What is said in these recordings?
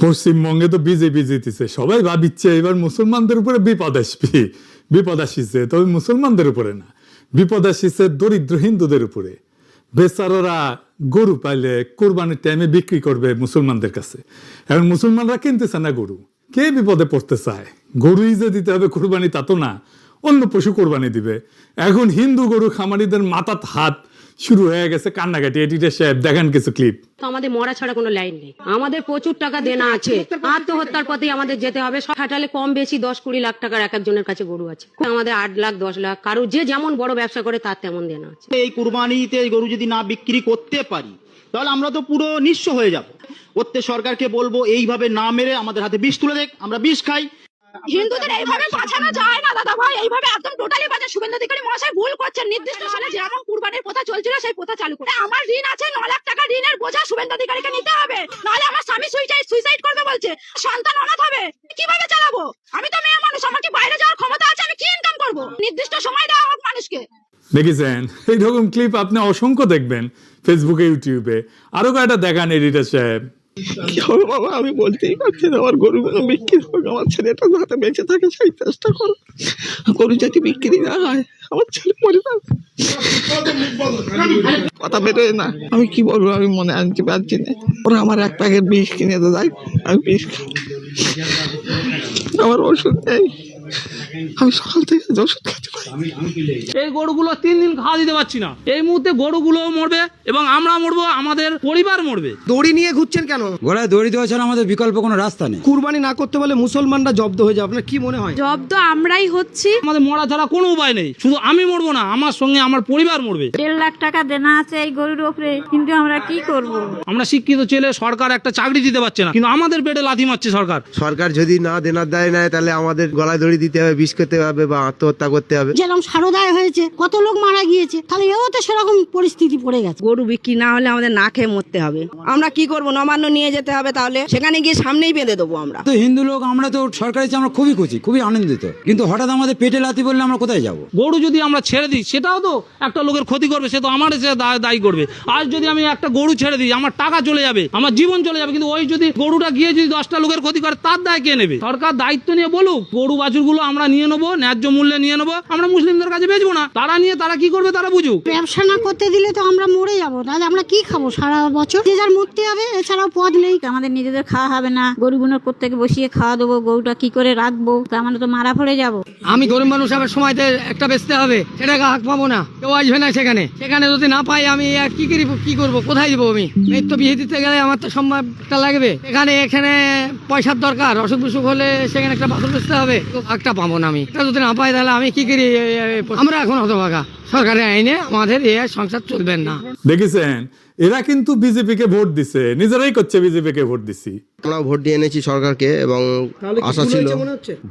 পশ্চিমবঙ্গে তো বিজেপি জিতেছে, সবাই ভাবিচ্ছে এবার মুসলমানদের উপরে বিপদ আসিছে, তবে মুসলমানদের উপরে না, বিপদ আসিছে দরিদ্র হিন্দুদের উপরে। বেচারারা গরু পাইলে কোরবানির টাইমে বিক্রি করবে মুসলমানদের কাছে, এখন মুসলমানরা কিনতেছে না গরু, কে বিপদে পড়তে চায়? গরুই যে দিতে হবে কোরবানি তা তো না, অন্য পশু কোরবানি দিবে। এখন হিন্দু গরু খামারিদের মাথাত হাত শুরু হয়ে গেছে কান্নাকাটি। এডিটর সাহেব দেখান কিছু ক্লিপ। তো আমাদের মরা ছাড়া কোনো লাইন নেই, আমাদের প্রচুর টাকা দেনা আছে, আত্মহত্যার পথে আমাদের যেতে হবে। খাটালে কম বেশি 10-20 লাখ টাকার এক একজনের কাছে গরু আছে, আমাদের 8 লাখ 10 লাখ, কারো যে যেমন বড় ব্যবসা করে তার তেমন দেনা আছে। এই কুরবানিতে গরু যদি না বিক্রি করতে পারি তাহলে আমরা তো পুরো নিঃস্ব হয়ে যাব। প্রত্যেক সরকারকে বলবো এইভাবে না মেরে আমাদের হাতে বিষ তুলে দেখ, আমরা বিষ খাই। হিন্দুদের এইভাবে বাঁচানো যায় না দাদা ভাই, এইভাবে একদম টোটালি বাঁচা। শুভেন্দু অধিকারী মহাশয় ভুল করছেন, নির্দিষ্ট সালে যেমন কুরবানির প্রথা চলছিল সেই প্রথা চালু করে। আমার ঋণ আছে 9 লাখ টাকা, ঋণের বোঝা শুভেন্দু অধিকারীকে নিতে হবে, নাহলে আমার স্বামী সুইসাইড করবে বলছে, সন্তান অনাথ হবে, কিভাবে চালাবো? আমি তো মেয়ে মানুষ, আমার কি বাইরে যাওয়ার ক্ষমতা আছে? আমি কি ইনকাম করবো? নির্দিষ্ট সময় দেওয়া হোক মানুষকে। দেখেছেন এইরকম ক্লিপ আপনি অসংখ্য দেখবেন ফেসবুকে, ইউটিউবে। আরো কয়েকটা দেখান এডিটর সাহেব। কি হবে বাবা, আমি বলতেই পারছি না। আমার গরুগুলো বিক্রি হোক, আমার ছেলেটা যাতে বেঁচে থাকে সেই চেষ্টা করো। গরু যদি বিক্রি না হয় আমার ছেলে মরে যাবে। কথা বেরোয় না, আমি কি বলবো, আমি মনে আনতে পারছি না। ওরা আমার এক প্যাকেট বিষ কিনে তো যায়, আমি বিষ খাই, আমার ওষুধ নেই, আমি সকাল থেকে ওষুধ খেতে পারি। এই গরুগুলো 3 দিন খাওয়া দিতে পারছি না, এই মুহূর্তে গরুগুলো মরবে এবং আমরা মরবো, আমাদের পরিবার মরবে। দড়ি নিয়ে ঘুরছেন কেন? গলায় দড়ি দেওয়া ছাড়া আমাদের বিকল্প কোনো রাস্তা নেই। কুরবানি না করতে পারলে মুসলমানরা জব্দ হয়ে যাবে, আপনার কি মনে হয়? জব্দ আমরাই হচ্ছি। আমাদের মরা ছাড়া কোনো উপায় নেই, শুধু আমি মরবো না, আমার সঙ্গে আমার পরিবার মরবে। 1.5 লাখ টাকা দেনা আছে এই গরুর উপরে, কিন্তু আমরা কি করব? আমরা শিক্ষিত ছেলে, সরকার একটা চাকরি দিতে পারছে না, কিন্তু আমাদের পেটে লাথি মারছে সরকার। সরকার যদি না দেনার দায় নেয় তাহলে আমাদের গলায় দড়ি দিতে হবে, বিষ খেতে হবে বা আত্মহত্যা করতে হবে। যেরকম সারদায় হয়েছে, কত লোক মারা গিয়েছে, তাহলে এও তো সেরকম পরিস্থিতি পড়ে গেছে। গরু বিক্রি না হলে আমাদের না খেয়ে মরতে হবে। আমরা কি করবো? নবান্ন নিয়ে যেতে হবে, তাহলে সেখানে গিয়ে সামনেই বেঁধে দেবো আমরা। তো হিন্দু লোক আমরা তো সরকারি আমরা খুবই খুশি, খুবই আনন্দিত, কিন্তু হঠাৎ আমাদের পেটে লাথি বললে আমরা কোথায় যাব? গরু যদি আমরা ছেড়ে দিই সেটাও তো একটা লোকের ক্ষতি করবে, সে তো আমার দায়ী করবে। আজ যদি আমি একটা গরু ছেড়ে দিই আমার টাকা চলে যাবে, আমার জীবন চলে যাবে, কিন্তু ওই যদি গরুটা গিয়ে যদি 10টা লোকের ক্ষতি করে তার দায় কে নেবে? সরকার দায়িত্ব নিয়ে বলুক, গরু বাছুরগুলো আমরা নিয়ে নেবো, ন্যায্য মূল্যে নিয়ে নেবো, আমরা মুসলিমদের কাছে বেচবো না, তারা নিয়ে তারা কি করবে তারা বুঝুক। ব্যবসা না করতে দিলে তো আমরা মরে যাবো, তাহলে আমরা কি খাবো সারা বছর? যে যার মরতে হবে, এছাড়াও পথ নেই। আমাদের নিজেদের খাওয়া হবে না, গরুগুলোর প্রত্যেকে বসিয়ে খাওয়া দেবো, গরুটা কি করে রাখবো? আমরা তো মারা পড়ে যাবো। আমি গরিব মানুষ, আমার সময়তে একটা বেচতে হবে, সেটাকে হাক পাবো না, কেউ আসবে না সেখানে। সেখানে যদি না পাই আমি আর কি করবো, কোথায় যাবো? আমি তো বিয়ে দিতে গেলে আমার তো সময়টা লাগবে, এখানে পয়সার দরকার, অসুখ বিসুখ হলে সেখানে একটা বাসন বেচতে হবে, হাকটা পাবো না। আমি এটা যদি না পাই তাহলে আমি কি করি? আমরা এখন হতভাগা, সরকারের আইনে আমাদের এই সংসার চলবে না। দেখেছেন এরা কিন্তু বিজেপিকে ভোট দিছে, নিজেরাই করছে বিজেপিকে ভোট দিছি। আমরা ভোট দিয়ে এনেছি সরকারকে এবং আশা ছিল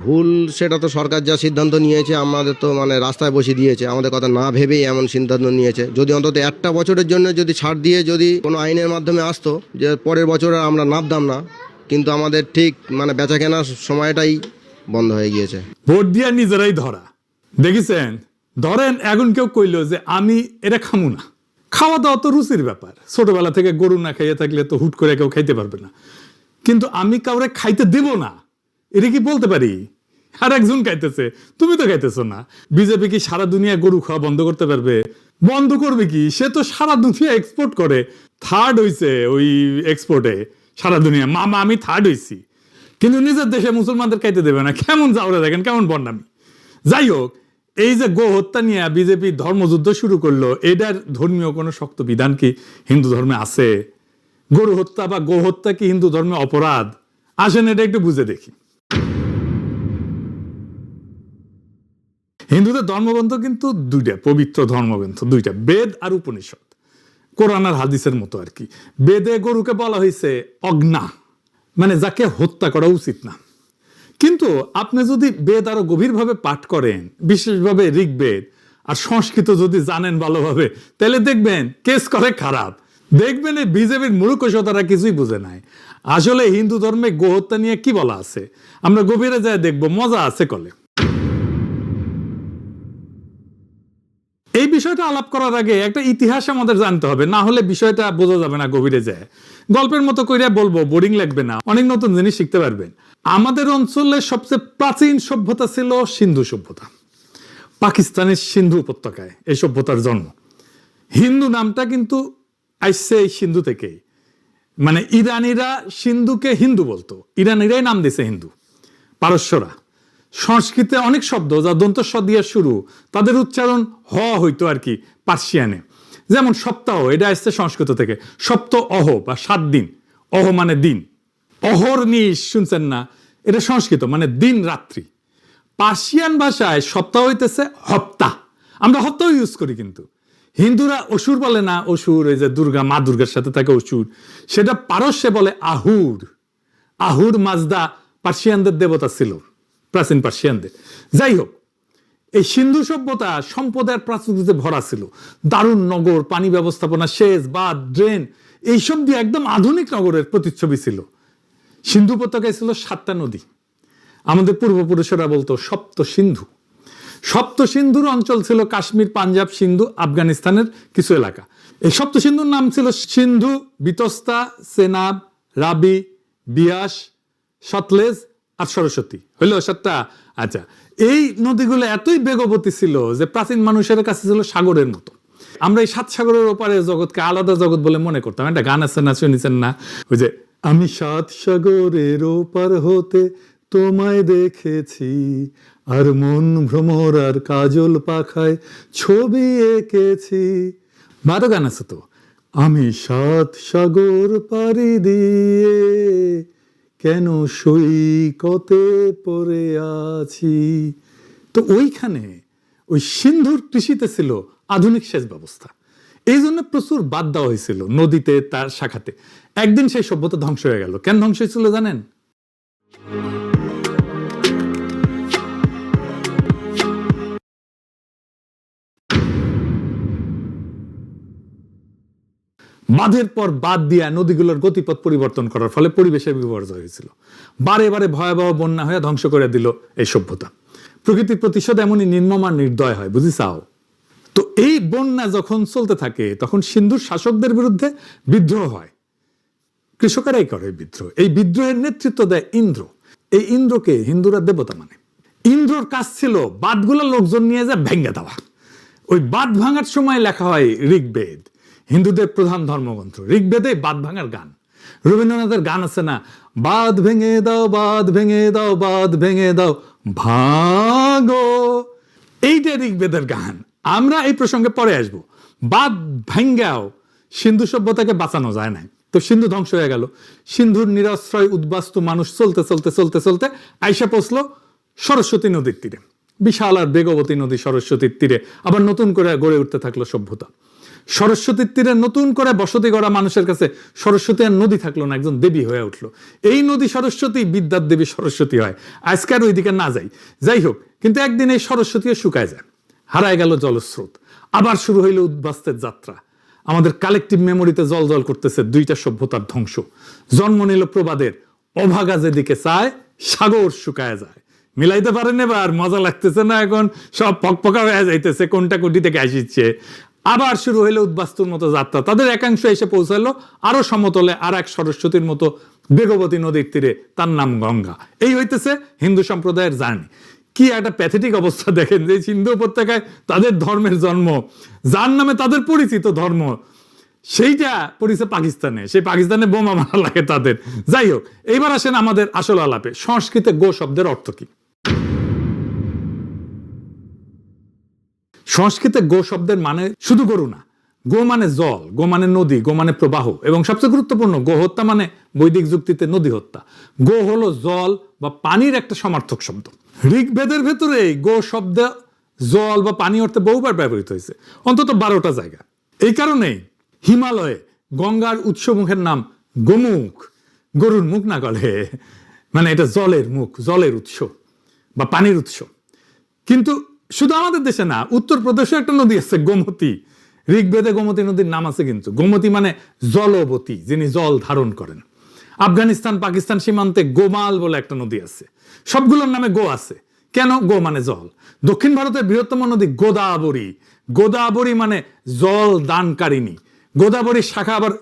ভুল, সেটা তো সরকার যা সিদ্ধান্ত নিয়েছে আমাদের তো মানে রাস্তায় বসিয়ে দিয়েছে, আমাদের কথা না ভেবেই এমন সিদ্ধান্ত নিয়েছে। যদি অন্তত একটা বছরের জন্য যদি ছাড় দিয়ে যদি কোনো আইনের মাধ্যমে আসতো যে পরের বছর আমরা নামতাম না, কিন্তু আমাদের ঠিক মানে বেচা কেনার সময়টাই বন্ধ হয়ে গিয়েছে। ভোট দিয়ে নিজেরাই ধরা। দেখেছেন, ধরেন এখন কেউ কইলো যে আমি এটা খামু না, খাওয়া দাওয়া তো রুচির ব্যাপার, ছোটবেলা থেকে গরু না খাইয়ে থাকলে তো হুট করে কেউ খাইতে পারবে না, কিন্তু আমি কাউরে খাইতে দেব না, এটা কি বলতে পারি? আর একজন খাইতেছে, তুমি তো খাইতেছো না। বিজেপি কি সারা দুনিয়া গরু খাওয়া বন্ধ করতে পারবে? বন্ধ করবে কি? সে তো সারা দুনিয়া এক্সপোর্ট করে, 3rd হইছে ওই এক্সপোর্টে সারা দুনিয়া। মামা আমি 3rd হইছি, কিন্তু নিজের দেশে মুসলমানদের খাইতে দেবে না। কেমন যাওয়া দেখেন, কেমন বন্যামি। যাই হোক, এই যে গো হত্যা নিয়ে বিজেপি ধর্মযুদ্ধ শুরু করলো, এটার ধর্মীয় কোনো শক্ত বিধান কি হিন্দু ধর্মে আছে? গরু হত্যা বা গো হত্যা কি হিন্দু ধর্মে অপরাধ? আসেন এটা একটু বুঝে দেখি। হিন্দুদের ধর্মগ্রন্থ কিন্তু 2টা, পবিত্র ধর্মগ্রন্থ 2টা, বেদ আর উপনিষদ, কোরআন আর হাদিসের মতো আর কি। বেদে গরুকে বলা হয়েছে অজ্ঞা, মানে যাকে হত্যা করা উচিত না। কিন্তু আপনি যদি বেদ আরো গভীরভাবে পাঠ করেন, বিশেষভাবে ঋগ্বেদ আর সংস্কৃত যদি জানেন ভালোভাবে, তাহলে দেখবেন কেস করে খারাপ। দেখবেন এই বিজেপির মূর্খতারা কিছুই বুঝে নাই। আসলে হিন্দু ধর্মে গোহত্যা নিয়ে কি বলা আছে আমরা গভীরে যায় দেখবো, মজা আছে কলে। এই বিষয়টা আলাপ করার আগে একটা ইতিহাস আমাদের জানতে হবে, না হলে বিষয়টা বোঝা যাবে না গভীরে যায়। গল্পের মতো কইরা বলবো, বোরিং লাগবে না, অনেক নতুন জিনিস শিখতে পারবেন। আমাদের অঞ্চলের সবচেয়ে প্রাচীন সভ্যতা ছিল সিন্ধু সভ্যতা। পাকিস্তানের সিন্ধু উপত্যকায় এই সভ্যতার জন্ম। হিন্দু নামটা কিন্তু আসছে এই সিন্ধু থেকেই, মানে ইরানিরা সিন্ধুকে হিন্দু বলতো, ইরানিরাই নাম দিয়েছে হিন্দু। পারস্যরা, সংস্কৃতে অনেক শব্দ যা দন্তস্ব দিয়ে শুরু, তাদের উচ্চারণ হ হইতো আর কি পার্সিয়ানে। যেমন সপ্তাহ, এটা আসছে সংস্কৃত থেকে, সপ্ত অহ বা 7 দিন, অহ মানে দিন, অহর নিশ শুনছেন না, এটা সংস্কৃত মানে দিন রাত্রি। পার্সিয়ান ভাষায় সপ্তাহ হইতেছে হপ্তা, আমরা হপ্তাহ ইউজ করি, কিন্তু হিন্দুরা অসুর বলে না, অসুর এই যে দুর্গা, মা দুর্গার সাথে থাকে অসুর, সেটা পারস্যে বলে আহুর। আহুর মাজদা পার্সিয়ানদের দেবতা ছিল, প্রাচীন পার্সিয়ানদের। যাই হোক, এই সিন্ধু সভ্যতা সম্পদের প্রাচুর্যে ভরা ছিল। দারুণ নগর, পানি ব্যবস্থাপনা, সেচ, বাঁধ, ড্রেন, এইসব দিয়ে একদম আধুনিক নগরের প্রতিচ্ছবি ছিল। সিন্ধু উপত্যকায় ছিল 7টা নদী, আমাদের পূর্বপুরুষেরা বলতো সপ্ত সিন্ধু। সপ্ত সিন্ধুর অঞ্চল ছিল কাশ্মীর, পাঞ্জাব, সিন্ধু, আফগানিস্তানের কিছু এলাকা। এই সপ্ত সিন্ধুর নাম ছিল সিন্ধু, বিতস্তা, সেনাব, রাবি, বিয়াস, সতলেজ আর সরস্বতী। হইল 7টা। আচ্ছা, এই নদীগুলো এতই বেগবতী ছিল যে প্রাচীন মানুষের কাছে ছিল সাগরের মতো। আমরা এই 7 সাগরের ওপারে জগৎকে আলাদা জগৎ বলে মনে করতাম। একটা গান আছে না, শুনেছেন না, ওই যে আমি 7 সাগরের ওপার হতে তোমায় দেখেছি, আর মন ভ্রমর আর কাজল পাখায় ছবি এঁকেছি। বারো গান আছে তো, আমি 7 সাগর পাড়ি দিয়ে কেন সৈকতে পড়ে আছি। তো ওইখানে ওই সিন্ধুর কৃষিতে ছিল আধুনিক সেচ ব্যবস্থা, এই জন্য প্রচুর বাদ দেওয়া হয়েছিল নদীতে, তার শাখাতে। একদিন সেই সভ্যতা ধ্বংস হয়ে গেল। কেন ধ্বংস হয়েছিল জানেন? বাঁধের পর বাদ দিয়া নদীগুলোর গতিপথ পরিবর্তন করার ফলে পরিবেশের বিপর্যয় হয়েছিল। বারে বারে ভয়াবহ বন্যা হয়ে ধ্বংস করে দিল এই সভ্যতা। প্রকৃতির প্রতিশোধ এমনই নির্মম আর নির্দয় হয়, বুঝিসাও? তো এই বন্যা যখন চলতে থাকে তখন সিন্ধুর শাসকদের বিরুদ্ধে বিদ্রোহ হয়। কৃষকেরাই করে বিদ্রোহ। এই বিদ্রোহের নেতৃত্ব দেয় ইন্দ্র। এই ইন্দ্রকে হিন্দুরা দেবতা মানে। ইন্দ্রর কাজ ছিল বাঁধগুলো লোকজন নিয়ে যা ভেঙে দেওয়া। ওই বাঁধ ভাঙার সময় লেখা হয় ঋগ্বেদ, হিন্দুদের প্রধান ধর্মগ্রন্থ। ঋগ্বেদে বাঁধ ভাঙার গান। রবীন্দ্রনাথের গান আছে না, বাঁধ ভেঙে দাও, বাঁধ ভেঙে দাও, বাঁধ ভেঙে দাও, ভাগো। এইটা ঋগ্বেদের গান। আমরা এই প্রসঙ্গে পরে আসবো। বাঁধ ভাঙ্গাও সিন্ধু সভ্যতাকে বাঁচানো যায় না, তো সিন্ধু ধ্বংস হয়ে গেল। সিন্ধুর নিরাশ্রয় উদ্বাস্তু মানুষ চলতে চলতে চলতে চলতে আইসা পৌঁছলো সরস্বতী নদীর তীরে। বিশাল আর বেগবতী নদী সরস্বতীর তীরে আবার নতুন করে গড়ে উঠতে থাকলো সভ্যতা। সরস্বতীর তীরে নতুন করে বসতি গড়া মানুষের কাছে সরস্বতী আর নদী থাকলো না, একজন দেবী হয়ে উঠলো। এই নদী সরস্বতী, বিদ্যার দেবী সরস্বতী হয়। আজকার ওইদিকে না যাই, যাই হোক, কিন্তু একদিন এই সরস্বতীও শুকায় যায়, হারায় গেল জলস্রোত। আবার শুরু হইল উদ্বাস্তের যাত্রা। আমাদের কালেকটিভ মেমোরিতে জল জল করতেছে 2টা সভ্যতার ধ্বংস। জন্ম নিল প্রবাদের, অভাগা যেদিকে চায় সাগর শুকায় যায়। মিলাইতে পারেন এবার? মজা লাগতেছে না? এখন সব পকপকা হয়ে যাইতেছে, কোনটা কোটি থেকে আসিচ্ছে। আবার শুরু হইলো উদ্বাস্তুর মতো যাত্রা। তাদের একাংশ এসে পৌঁছালো আরো সমতলে আর এক সরস্বতীর মতো বেগবতী নদীর তীরে, তার নাম গঙ্গা। এই হইতেছে হিন্দু সম্প্রদায়ের জার্নি। কি একটা প্যাথেটিক অবস্থা দেখেন, যে সিন্ধু উপত্যকায় তাদের ধর্মের জন্ম, যার নামে তাদের পরিচিত ধর্ম, সেইটা পড়েছে পাকিস্তানে। সেই পাকিস্তানে বোমা মারা লাগে তাদের। যাই হোক, এইবার আসেন আমাদের আসল আলাপে। সংস্কৃতে গো শব্দের অর্থ কি? সংস্কৃতে গো শব্দের মানে শুধু গরু না। গো মানে জল, গো মানে নদী, গো মানে প্রবাহ, এবং সবচেয়ে গুরুত্বপূর্ণ গো হত্যা মানে বৈদিক যুক্তিতে নদী হত্যা। গো হলো জল বা পানির একটা সমার্থক শব্দ। ঋগ্বেদের ভেতরে গো শব্দ জল বা পানি অর্থে বহুবার ব্যবহৃত হয়েছে, অন্তত 12টা জায়গা। এই কারণেই হিমালয়ে গঙ্গার উৎসমুখের নাম গোমুখ। গরুর মুখ না গলে, মানে এটা জলের মুখ, জলের উৎস বা পানির উৎস। কিন্তু শুধু আমাদের দেশে না, উত্তরপ্রদেশে একটা নদী আছে গোমতী। ঋগ্বেদে গোমতী নদীর নাম আছে, কিন্তু গোমতী মানে জলবতী, যিনি জল ধারণ করেন। আফগানিস্তান পাকিস্তান সীমান্তে গোমাল বলে একটা নদী আছে। সবগুলোর নামে গো আছে, কেন? গো মানে জল। দক্ষিণ ভারতের বৃহত্তম নদী গোদাবরী। গোদাবরী মানে জল দানকারিণী। গোদাবরীর শাখা আবার